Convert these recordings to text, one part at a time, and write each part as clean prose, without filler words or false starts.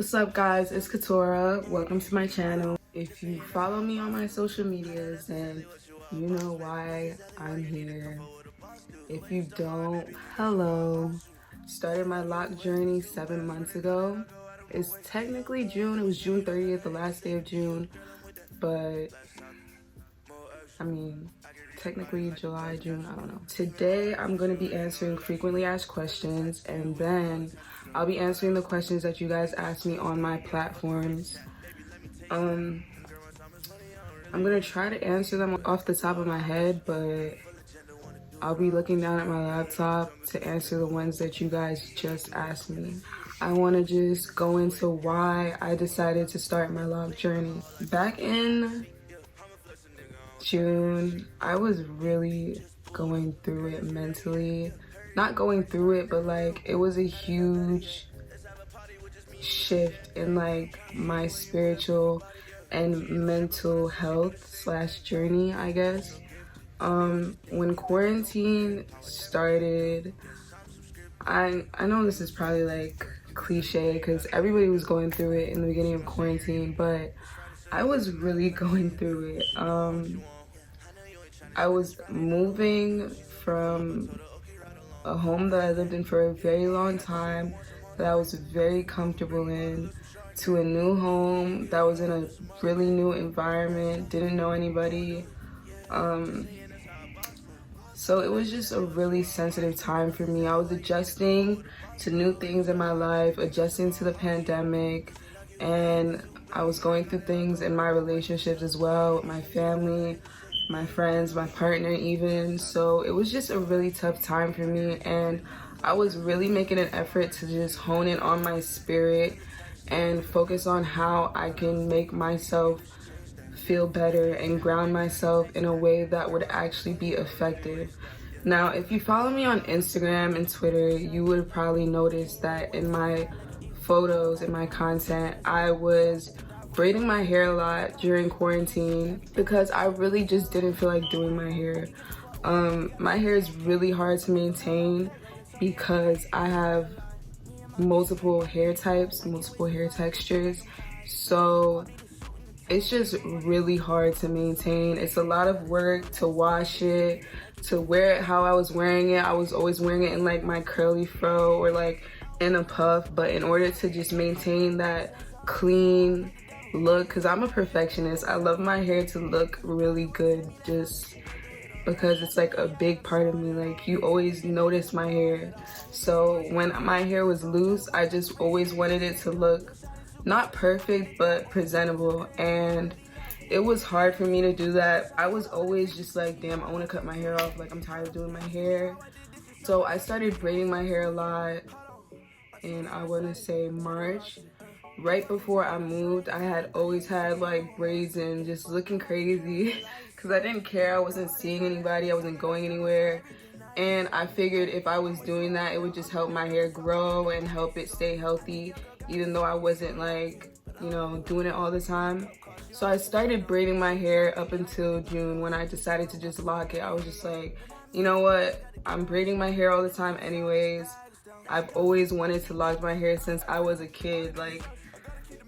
What's up guys, it's Katora. Welcome to my channel. If you follow me on my social medias, then you know why I'm here. If you don't, hello. Started my Loc'D journey 7 months ago. It's technically June, it was June 30th, the last day of June, but I mean, technically July, June, I don't know. Today, I'm gonna be answering frequently asked questions, and then I'll be answering the questions that you guys ask me on my platforms. I'm gonna try to answer them off the top of my head, but I'll be looking down at my laptop to answer the ones that you guys just asked me. I wanna just go into why I decided to start my Loc'D journey. Back in June, I was really going through it mentally. Not going through it, but like it was a huge shift in like my spiritual and mental health slash journey, I guess. When quarantine started, I know this is probably like cliche because everybody was going through it in the beginning of quarantine, but I was really going through it. I was moving from a home that I lived in for a very long time, that I was very comfortable in, to a new home that was in a really new environment, didn't know anybody. So it was just a really sensitive time for me. I was adjusting to new things in my life, adjusting to the pandemic, and I was going through things in my relationships as well, with my family, my friends, my partner even. So it was just a really tough time for me, and I was really making an effort to just hone in on my spirit and focus on how I can make myself feel better and ground myself in a way that would actually be effective. Now, if you follow me on Instagram and Twitter, you would probably notice that in my photos, in my content, I was braiding my hair a lot during quarantine because I really just didn't feel like doing my hair. My hair is really hard to maintain because I have multiple hair types, multiple hair textures. So it's just really hard to maintain. It's a lot of work to wash it, to wear it how I was wearing it. I was always wearing it in like my curly fro or like in a puff, but in order to just maintain that clean look, because I'm a perfectionist, I love my hair to look really good just because it's like a big part of me. Like, you always notice my hair. So when my hair was loose, I just always wanted it to look not perfect but presentable, and it was hard for me to do that. I was always just like, damn, I want to cut my hair off, like I'm tired of doing my hair. So I started braiding my hair a lot in, I want to say, March. Right before I moved, I had always had like braids and just looking crazy because I didn't care. I wasn't seeing anybody, I wasn't going anywhere, and I figured if I was doing that, it would just help my hair grow and help it stay healthy, even though I wasn't like, you know, doing it all the time. So I started braiding my hair up until June when I decided to just lock it. I was just like, you know what, I'm braiding my hair all the time anyways. I've always wanted to lock my hair since I was a kid. Like,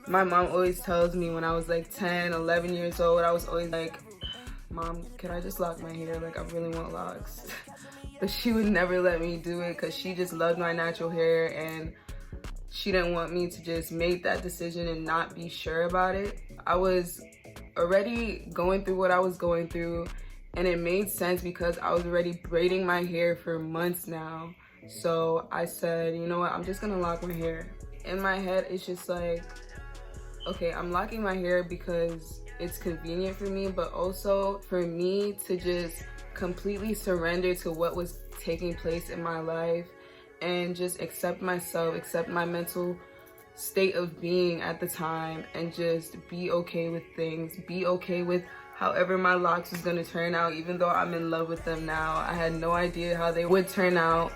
my mom always tells me when I was like 10, 11 years old, I was always like, Mom, can I just lock my hair? Like, I really want locks. But she would never let me do it because she just loved my natural hair, and she didn't want me to just make that decision and not be sure about it. I was already going through what I was going through, and it made sense because I was already braiding my hair for months now. So I said, you know what, I'm just gonna lock my hair. In my head, it's just like, okay, I'm locking my hair because it's convenient for me, but also for me to just completely surrender to what was taking place in my life and just accept myself, accept my mental state of being at the time, and just be okay with things, be okay with however my locks was gonna turn out. Even though I'm in love with them now, I had no idea how they would turn out.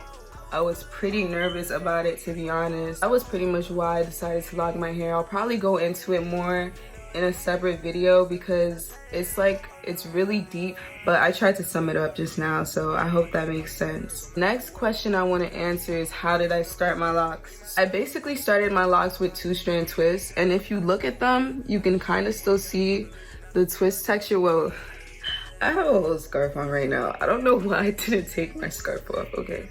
I was pretty nervous about it, to be honest. That was pretty much why I decided to lock my hair. I'll probably go into it more in a separate video because it's really deep, but I tried to sum it up just now, so I hope that makes sense. Next question I want to answer is, how did I start my locks? I basically started my locks with 2-strand twists, and if you look at them, you can kind of still see the twist texture. Well, I have a little scarf on right now. I don't know why I didn't take my scarf off. Okay.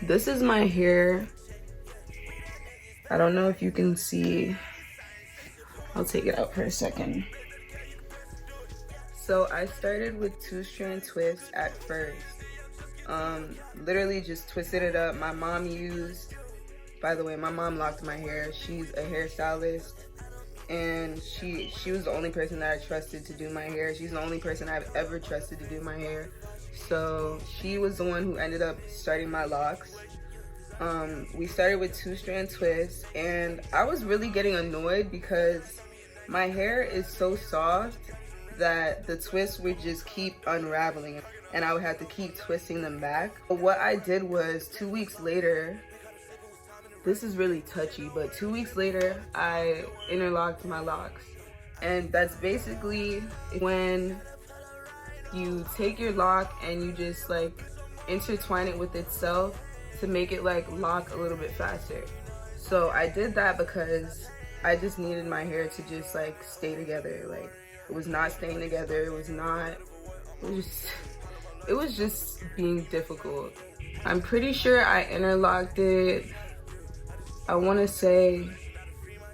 This is my hair. I don't know if you can see. I'll take it out for a second. So I started with 2-strand twists at first. Literally just twisted it up. My mom used, by the way, my mom locked my hair. She's a hairstylist, and she was the only person that I trusted to do my hair. She's the only person I've ever trusted to do my hair. So she was the one who ended up starting my locks. We started with 2-strand twists, and I was really getting annoyed because my hair is so soft that the twists would just keep unraveling, and I would have to keep twisting them back. But what I did was 2 weeks later, this is really touchy, but 2 weeks later, I interlocked my locks. And that's basically when you take your lock and you just like intertwine it with itself to make it like lock a little bit faster. So I did that because I just needed my hair to just like stay together. Like, it was not staying together. It was just being difficult. I'm pretty sure I interlocked it, I want to say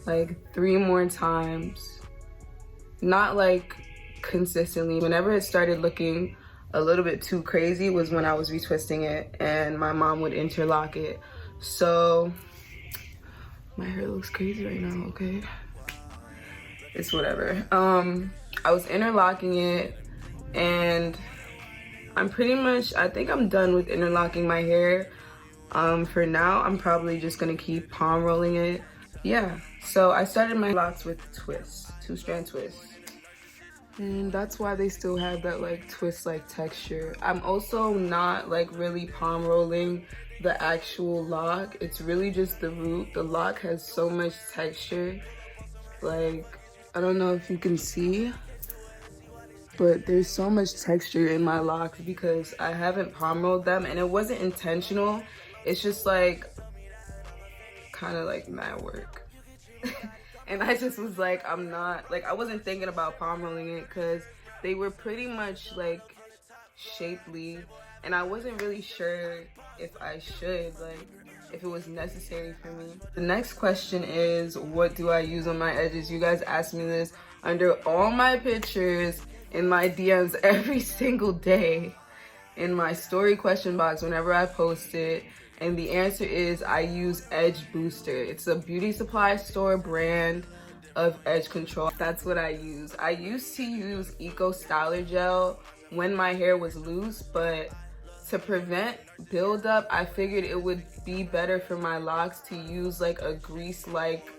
like 3 more times. Not like consistently. Whenever it started looking a little bit too crazy was when I was retwisting it and my mom would interlock it. So my hair looks crazy right now, okay? It's whatever. I was interlocking it, and I think I'm done with interlocking my hair. For now, I'm probably just gonna keep palm rolling it. Yeah, so I started my locks with twists, 2-strand twists. And that's why they still have that like twist-like texture. I'm also not like really palm rolling the actual lock. It's really just the root. The lock has so much texture. Like, I don't know if you can see, but there's so much texture in my locks because I haven't palm rolled them, and it wasn't intentional. It's just like kind of like mad work. And I just was like, I wasn't thinking about palm rolling it because they were pretty much like shapely, and I wasn't really sure if I should, like, if it was necessary for me. The next question is, what do I use on my edges? You guys ask me this under all my pictures, in my DMs every single day, in my story question box whenever I post it. And the answer is, I use Edge Booster. It's a beauty supply store brand of edge control. That's what I use. I used to use Eco Styler Gel when my hair was loose, but to prevent buildup, I figured it would be better for my locks to use like a grease-like,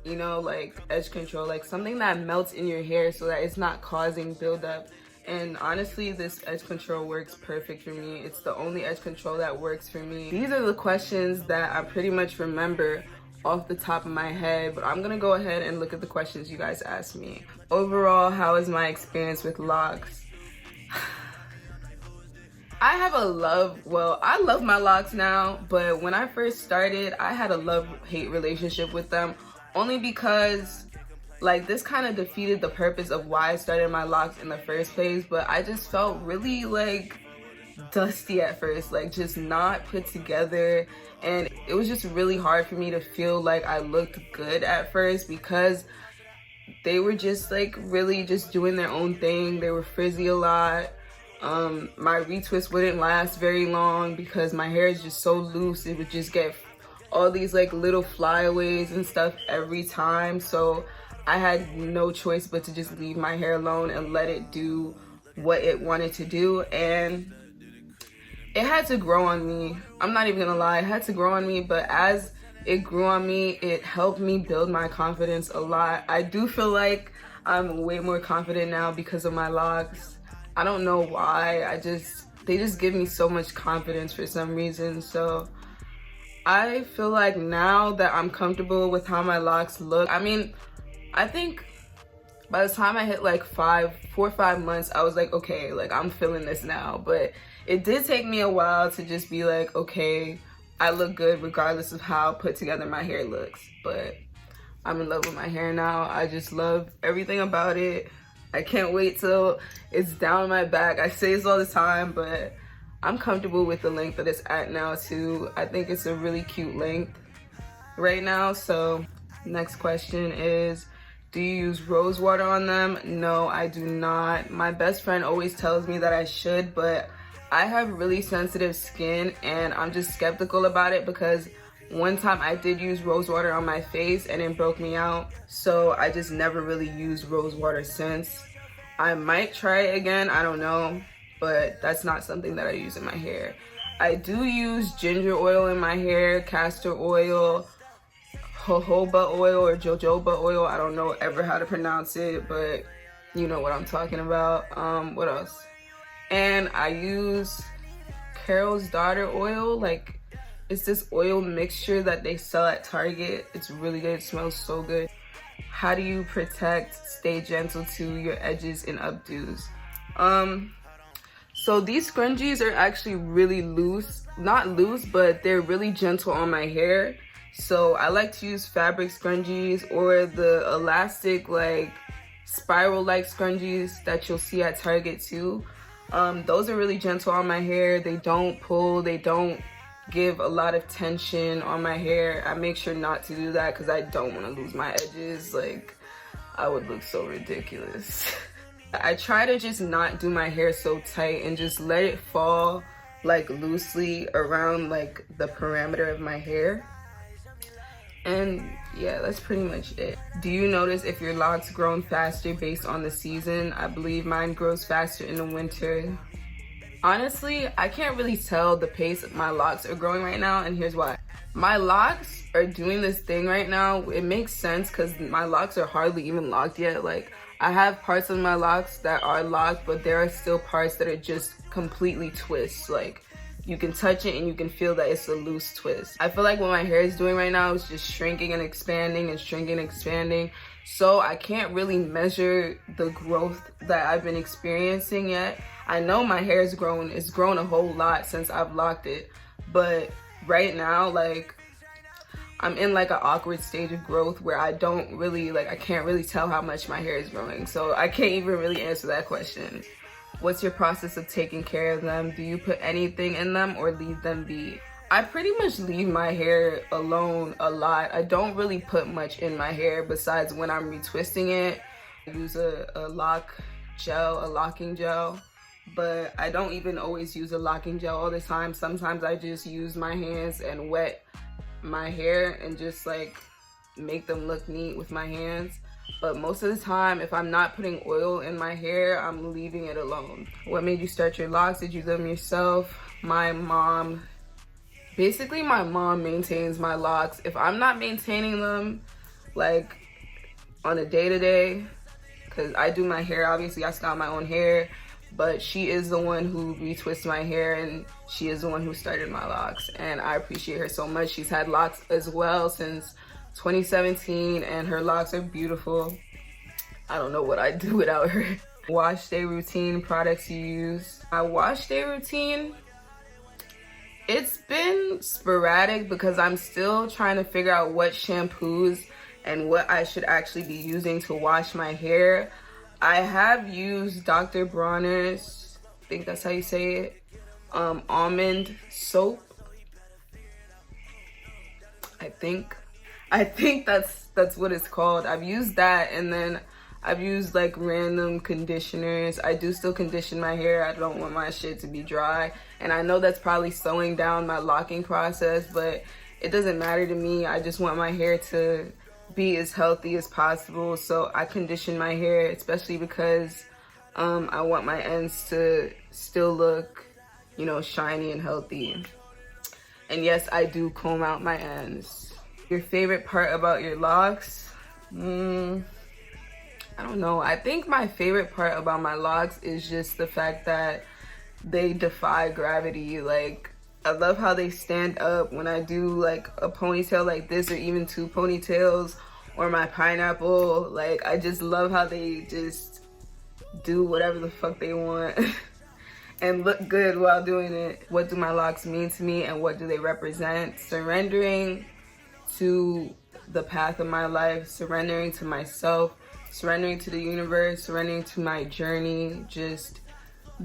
you know, like edge control, like something that melts in your hair so that it's not causing buildup. And honestly, this edge control works perfect for me. It's the only edge control that works for me. These are the questions that I pretty much remember off the top of my head, but I'm gonna go ahead and look at the questions you guys asked me. Overall, how is my experience with locks? I love my locks now, but when I first started, I had a love-hate relationship with them, only because like this kind of defeated the purpose of why I started my locks in the first place. But I just felt really like dusty at first, like just not put together, and it was just really hard for me to feel like I looked good at first because they were just like really just doing their own thing. They were frizzy a lot. My retwist wouldn't last very long because my hair is just so loose. It would just get all these like little flyaways and stuff every time. So I had no choice but to just leave my hair alone and let it do what it wanted to do. And it had to grow on me. I'm not even gonna lie, it had to grow on me, but as it grew on me, it helped me build my confidence a lot. I do feel like I'm way more confident now because of my locks. I don't know why, they just give me so much confidence for some reason. So I feel like now that I'm comfortable with how my locks look, I mean, I think by the time I hit like 4 or 5 months, I was like, okay, like I'm feeling this now. But it did take me a while to just be like, okay, I look good regardless of how put together my hair looks. But I'm in love with my hair now. I just love everything about it. I can't wait till it's down my back. I say this all the time, but I'm comfortable with the length that it's at now too. I think it's a really cute length right now. So next question is, do you use rose water on them? No, I do not. My best friend always tells me that I should, but I have really sensitive skin and I'm just skeptical about it because one time I did use rose water on my face and it broke me out. So I just never really used rose water since. I might try it again, I don't know, but that's not something that I use in my hair. I do use ginger oil in my hair, castor oil, jojoba oil or jojoba oil. I don't know ever how to pronounce it, but you know what I'm talking about. What else? And I use Carol's Daughter oil. Like, it's this oil mixture that they sell at Target. It's really good. It smells so good. How do you stay gentle to your edges and updos? So these scrunchies are actually really loose. Not loose, but they're really gentle on my hair. So I like to use fabric scrunchies or the elastic, like spiral like scrunchies that you'll see at Target too. Those are really gentle on my hair. They don't pull, they don't give a lot of tension on my hair. I make sure not to do that because I don't want to lose my edges. Like, I would look so ridiculous. I try to just not do my hair so tight and just let it fall like loosely around like the parameter of my hair. And yeah, that's pretty much it. Do you notice if your locks grown faster based on the season? I believe mine grows faster in the winter. Honestly, I can't really tell the pace my locks are growing right now, and here's why. My locks are doing this thing right now. It makes sense because my locks are hardly even locked yet. Like, I have parts of my locks that are locked, but there are still parts that are just completely twists. Like, you can touch it and you can feel that it's a loose twist. I feel like what my hair is doing right now is just shrinking and expanding and shrinking and expanding. So I can't really measure the growth that I've been experiencing yet. I know my hair has grown. It's grown a whole lot since I've locked it. But right now, like, I'm in like an awkward stage of growth where I don't really, like, I can't really tell how much my hair is growing. So I can't even really answer that question. What's your process of taking care of them? Do you put anything in them or leave them be? I pretty much leave my hair alone a lot. I don't really put much in my hair besides when I'm retwisting it. I use a locking gel, but I don't even always use a locking gel all the time. Sometimes I just use my hands and wet my hair and just like make them look neat with my hands. But most of the time, if I'm not putting oil in my hair, I'm leaving it alone. What made you start your locks? Did you do them yourself? My mom. Basically, my mom maintains my locks. If I'm not maintaining them, like, on a day-to-day, because I do my hair, obviously, I style my own hair, but she is the one who retwists my hair, and she is the one who started my locks, and I appreciate her so much. She's had locks as well since 2017, and her locks are beautiful. I don't know what I'd do without her. Wash day routine, products you use. My wash day routine, it's been sporadic because I'm still trying to figure out what shampoos and what I should actually be using to wash my hair. I have used Dr. Bronner's, I think that's how you say it, almond soap. I think that's what it's called. I've used that, and then I've used like random conditioners. I do still condition my hair. I don't want my shit to be dry. And I know that's probably slowing down my locking process, but it doesn't matter to me. I just want my hair to be as healthy as possible. So I condition my hair, especially because I want my ends to still look, you know, shiny and healthy. And yes, I do comb out my ends. Your favorite part about your locks? I don't know. I think my favorite part about my locks is just the fact that they defy gravity. Like, I love how they stand up when I do like a ponytail like this, or even two ponytails, or my pineapple. Like, I just love how they just do whatever the fuck they want and look good while doing it. What do my locks mean to me, and what do they represent? Surrendering to the path of my life, surrendering to myself, surrendering to the universe, surrendering to my journey, just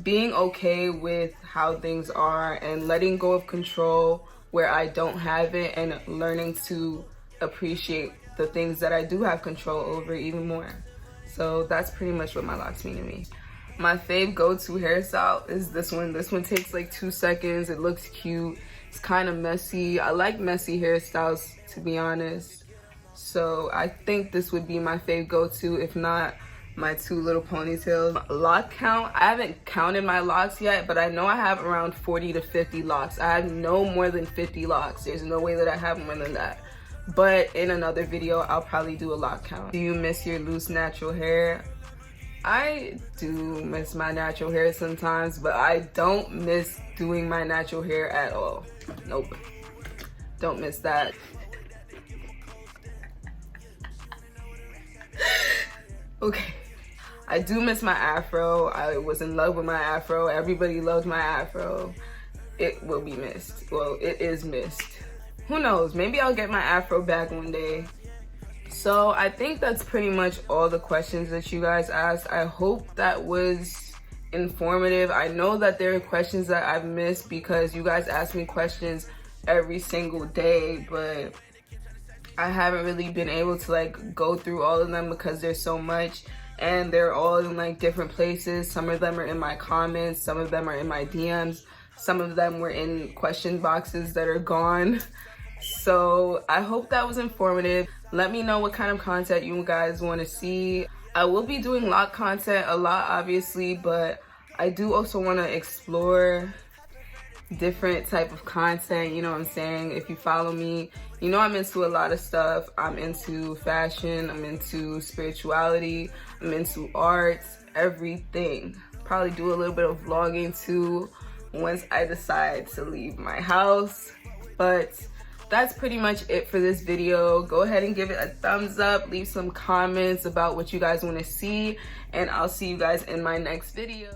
being okay with how things are and letting go of control where I don't have it, and learning to appreciate the things that I do have control over even more. So that's pretty much what my locks mean to me. My fave go-to hairstyle is this one. This one takes like 2 seconds. It looks cute. It's kind of messy. I like messy hairstyles, to be honest. So I think this would be my fave go-to, if not my 2 little ponytails. Lock count, I haven't counted my locks yet, but I know I have around 40 to 50 locks. I have no more than 50 locks. There's no way that I have more than that. But in another video, I'll probably do a lock count. Do you miss your loose natural hair? I do miss my natural hair sometimes, but I don't miss doing my natural hair at all. Nope, don't miss that. Okay, I do miss my afro. I was in love with my afro. Everybody loved my afro. It will be missed. Well, it is missed. Who knows? Maybe I'll get my afro back one day. So I think that's pretty much all the questions that you guys asked. I hope that was informative. I know that there are questions that I've missed because you guys ask me questions every single day, but I haven't really been able to like go through all of them because there's so much, and they're all in like different places. Some of them are in my comments, some of them are in my DMs, some of them were in question boxes that are gone. So I hope that was informative. Let me know what kind of content you guys want to see. I will be doing lock content a lot, obviously, but I do also want to explore different type of content, you know what I'm saying? If you follow me, you know I'm into a lot of stuff. I'm into fashion, I'm into spirituality, I'm into arts, everything. Probably do a little bit of vlogging too once I decide to leave my house. But that's pretty much it for this video. Go ahead and give it a thumbs up, leave some comments about what you guys want to see, and I'll see you guys in my next video.